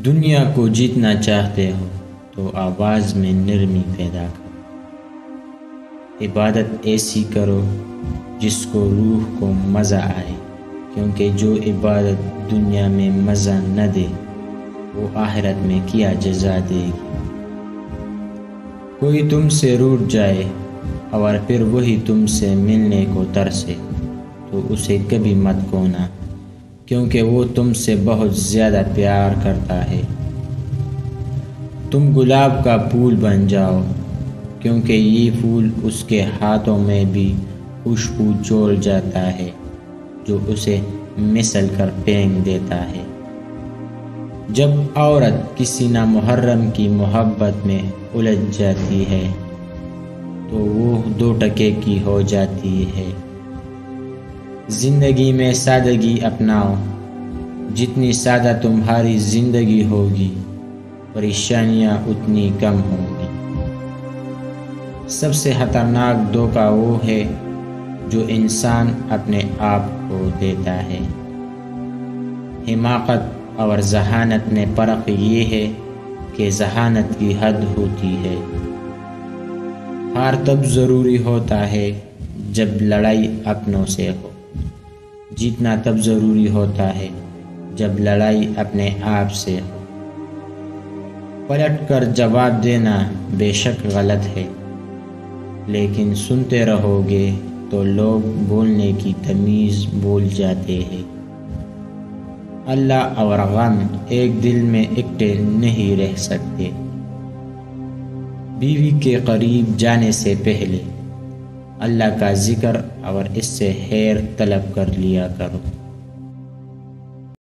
دنیا کو جیتنا چاہتے ہو تو آواز میں نرمی پیدا کرو۔ عبادت ایسی کرو جس کو روح کو مزہ آئے، کیونکہ جو عبادت دنیا میں مزہ نہ دے وہ آخرت میں کیا جزا دے گی۔ کوئی تم سے روٹھ جائے اور پھر وہی تم سے ملنے کو ترسے تو اسے کبھی مت کھونا، کیونکہ وہ تم سے بہت زیادہ پیار کرتا ہے۔ تم گلاب کا پھول بن جاؤ، کیونکہ یہ پھول اس کے ہاتھوں میں بھی خوشبو چھوڑ جاتا ہے جو اسے مسل کر پھینک دیتا ہے۔ جب عورت کسی نامحرم کی محبت میں الجھ جاتی ہے تو وہ 2 ٹکے کی ہو جاتی ہے۔ زندگی میں سادگی اپناؤ، جتنی سادہ تمہاری زندگی ہوگی پریشانیاں اتنی کم ہوں گی۔ سب سے خطرناک دھوکہ وہ ہے جو انسان اپنے آپ کو دیتا ہے۔ حماقت اور ذہانت میں فرق یہ ہے کہ ذہانت کی حد ہوتی ہے۔ ہار تب ضروری ہوتا ہے جب لڑائی اپنوں سے ہو، جیتنا تب ضروری ہوتا ہے جب لڑائی اپنے آپ سے ہو۔ پلٹ کر جواب دینا بے شک غلط ہے، لیکن سنتے رہو گے تو لوگ بولنے کی تمیز بھول جاتے ہیں۔ اللہ اور غم ایک دل میں اکٹھے نہیں رہ سکتے۔ بیوی کے قریب جانے سے پہلے اللہ کا ذکر اور اس سے خیر طلب کر لیا کرو۔